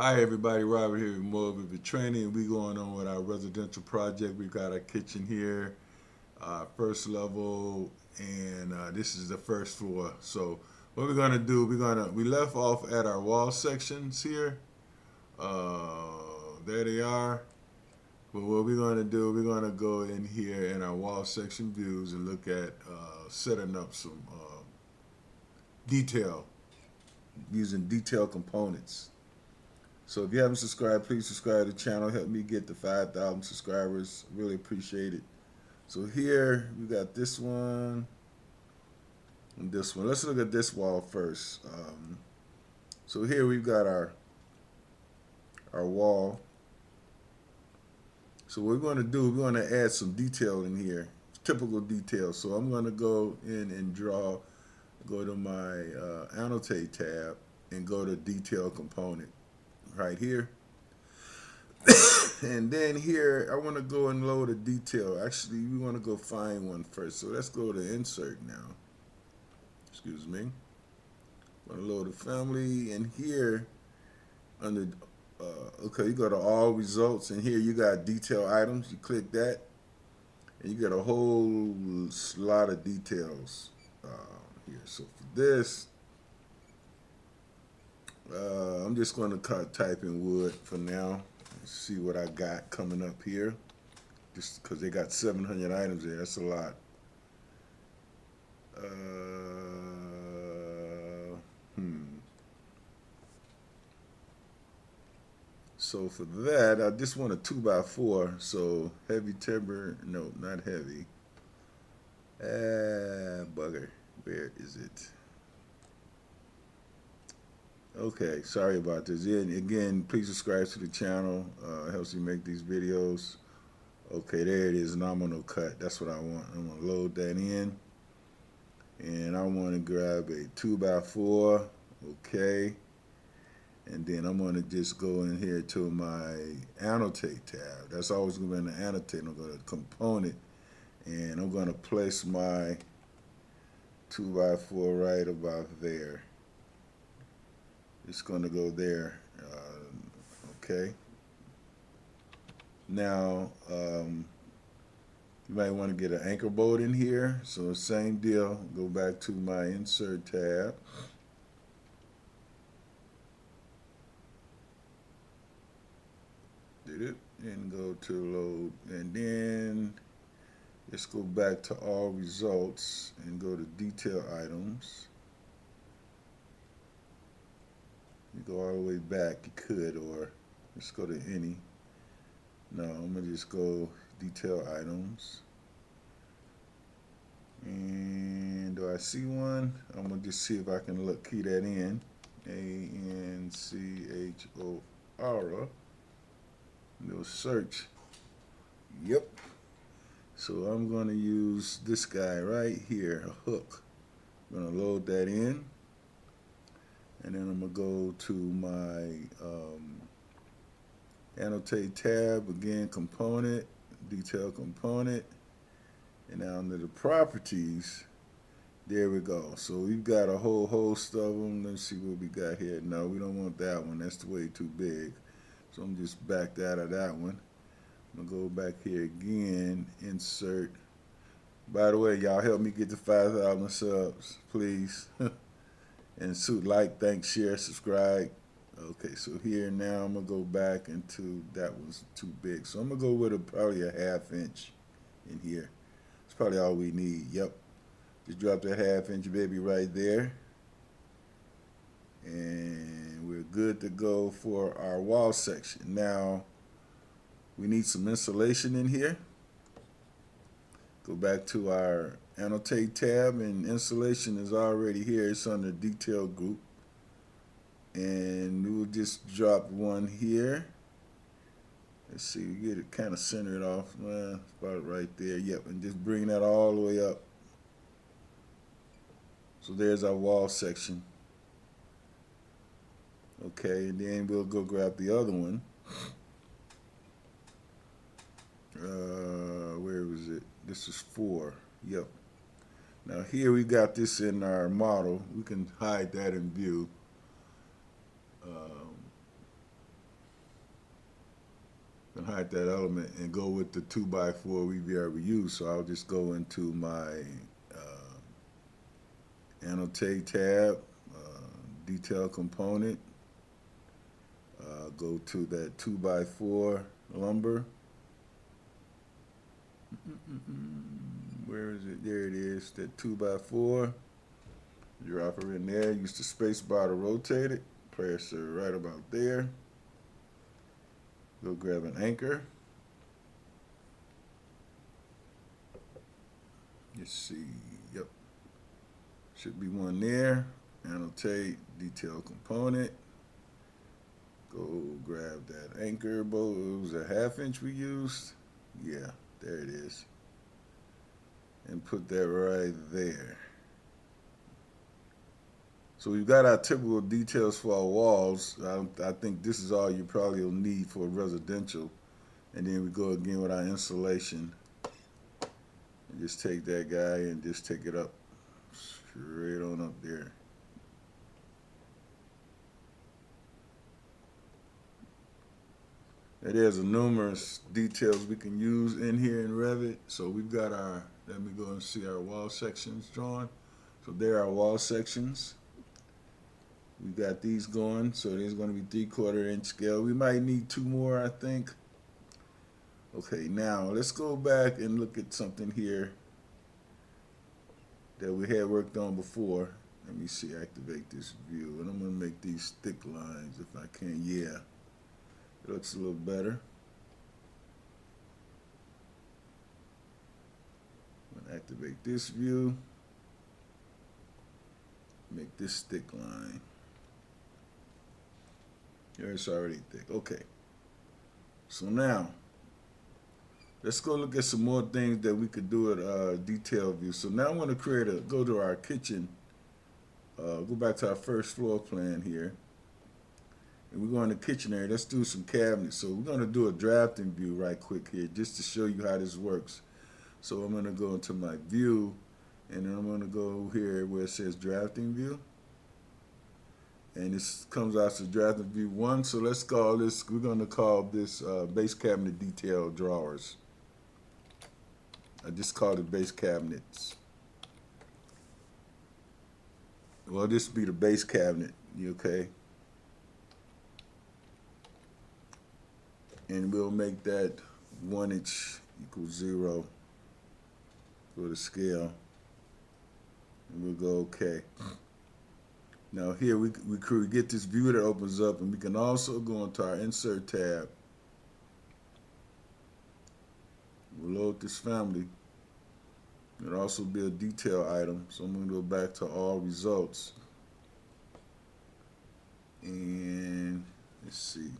Hi everybody, Robert here with more Revit Training. We going on with our residential project. We've got our kitchen here, first level, and this is the first floor. So what we're gonna do, we left off at our wall sections here. There they are. But what we're gonna do, we're gonna go in here in our wall section views and look at setting up some detail using detail components. So if you haven't subscribed, please subscribe to the channel. Help me get to 5,000 subscribers. Really appreciate it. So here we got this one and this one. Let's look at this wall first. So here we've got our wall. So what we're going to do, we're going to add some detail in here, typical detail. So I'm going to go in and go to my annotate tab and go to detail component right here. And then here, I want to go and load a detail. Actually, we want to go find one first. So let's go to insert now. Excuse me. I'm going to load a family. And here, under, okay, you go to all results. And here you got detail items. You click that. And you get a whole lot of details here. So for this, I'm just going to type in wood for now. See what I got coming up here. Just because they got 700 items there, that's a lot. So for that, I just want a 2x4. So heavy timber, no, not heavy. Bugger, where is it? Okay, sorry about this. And again, please subscribe to the channel. It helps me make these videos. Okay, there it is, nominal cut. That's what I want. I'm going to load that in. And I want to grab a 2x4. Okay. And then I'm going to just go in here to my annotate tab. That's always going to be in the annotate. I'm going to component. And I'm going to place my 2x4 right about there. It's going to go there. Okay. Now, you might want to get an anchor bolt in here. So same deal. Go back to my insert tab. Did it? And go to load. And then let's go back to all results and go to detail items. You go all the way back, you could, or let's go to any. No, I'm going to just go detail items. And do I see one? I'm going to just see if I can key that in. ANCHOR. No search. Yep. So I'm going to use this guy right here, a hook. I'm going to load that in. And then I'm going to go to my annotate tab, again, component, detail component. And now under the properties, there we go. So we've got a whole host of them. Let's see what we got here. No, we don't want that one. That's way too big. So I'm just backed out of that one. I'm going to go back here again, insert. By the way, y'all help me get to 5,000 subs, please. And like, thanks, share, subscribe. Okay, so here now I'm going to go back into, that was too big. So I'm going to go with probably a 1/2 inch in here. That's probably all we need. Yep. Just drop that 1/2 inch baby right there. And we're good to go for our wall section. Now, we need some insulation in here. Go back to our annotate tab, and insulation is already here. It's under detail group. And we'll just drop one here. Let's see, we get it kind of centered off. Well, about right there. Yep, and just bring that all the way up. So there's our wall section. Okay, and then we'll go grab the other one. Where was it? This is 4. Yep. Now here we got this in our model. We can hide that in view. can hide that element and go with the 2x4 we've already used. So I'll just go into my annotate tab, detail component, go to that 2x4 lumber. Where is it? There it is, that 2x4. Drop it in there, use the space bar to rotate it, press it right about there. Go grab an anchor. Let's see, yep. Should be one there. Annotate, detail component. Go grab that anchor bolt. It was a 1/2 inch we used. Yeah, there it is. And put that right there. So we've got our typical details for our walls. I think this is all you probably will need for residential. And then we go again with our insulation. And just take that guy and just take it up, straight on up there. And there's a numerous details we can use in here in Revit. So we've got our, let me go and see our wall sections drawn. So there are wall sections. We got these going, so there's going to be 3/4 inch scale. We might need 2 more, I think. Okay, now let's go back and look at something here that we had worked on before. Let me see, activate this view, and I'm going to make these thick lines if I can. Yeah, it looks a little better. I'm going to activate this view, make this thick line. Here it's already thick. Okay. So now, let's go look at some more things that we could do at detail view. So now I'm going to go to our kitchen, go back to our first floor plan here. And we're going to the kitchen area. Let's do some cabinets. So we're going to do a drafting view right quick here just to show you how this works. So I'm going to go into my view, and then I'm going to go here where it says drafting view. And this comes out to drafting view 1. So let's call this, we're going to call this base cabinet detail drawers. I just called it base cabinets. Well, this would be the base cabinet, okay? And we'll make that 1 inch equals 0 for the scale. And we'll go okay. Now here we get this view that opens up, and we can also go into our insert tab. We'll load this family. It'll also be a detail item. So I'm going to go back to all results. And let's see.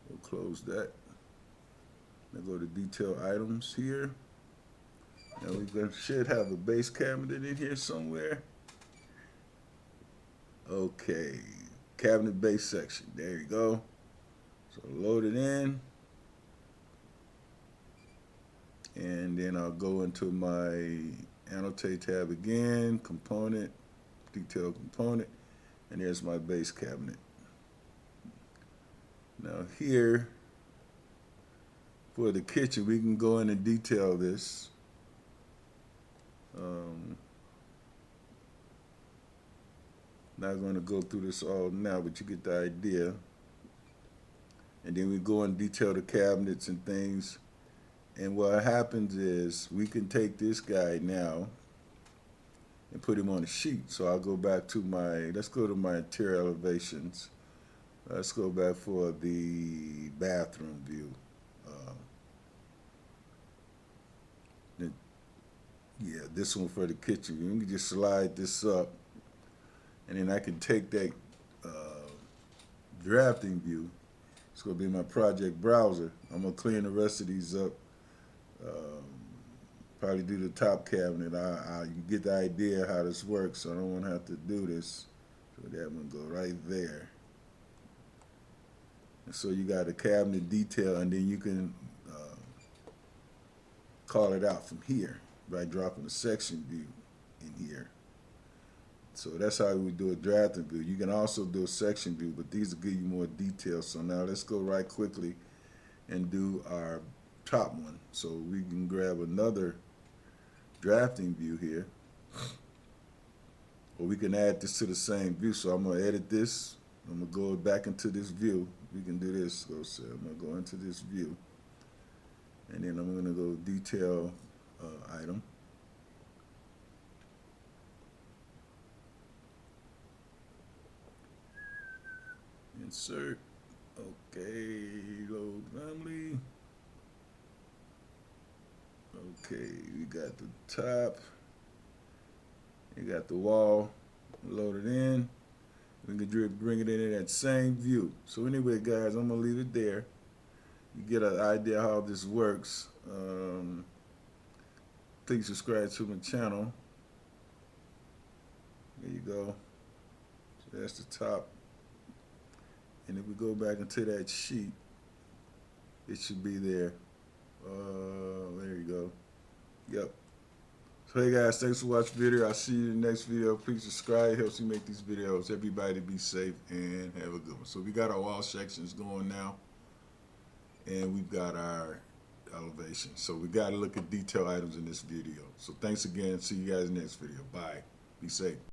We'll close that. Now go to detail items here. Now we should have a base cabinet in here somewhere. Okay, cabinet base section. There you go. So load it in. And then I'll go into my annotate tab again, component, detail component, and there's my base cabinet. Now here, for the kitchen, we can go in and detail this. Not going to go through this all now, but you get the idea. And then we go and detail the cabinets and things. And what happens is we can take this guy now and put him on a sheet. So I'll go back to let's go to my interior elevations. Let's go back for the bathroom view. Yeah, this one for the kitchen view. We can just slide this up, and then I can take that drafting view. It's going to be my project browser. I'm going to clean the rest of these up. Probably do the top cabinet. You get the idea how this works, so I don't want to have to do this. So that one go right there. And so you got a cabinet detail, and then you can call it out from here by dropping a section view in here. So that's how we do a drafting view. You can also do a section view, but these will give you more details. So now let's go right quickly and do our top one. So we can grab another drafting view here, or we can add this to the same view. So I'm gonna edit this. I'm gonna go back into this view. We can do this. So I'm gonna go into this view, and then I'm gonna go detail item. Insert. Okay, load family. Okay, we got the top. You got the wall loaded in. We can bring it in that same view. So anyway, guys, I'm gonna leave it there. You get an idea how this works. Please subscribe to my channel. There you go. So that's the top. And if we go back into that sheet, it should be there. There you go. Yep. So hey guys, thanks for watching the video. I'll see you in the next video. Please subscribe. It helps me make these videos. Everybody be safe and have a good one. So we got our wall sections going now. And we've got our elevation. So we got to look at detail items in this video. So thanks again. See you guys in the next video. Bye. Be safe.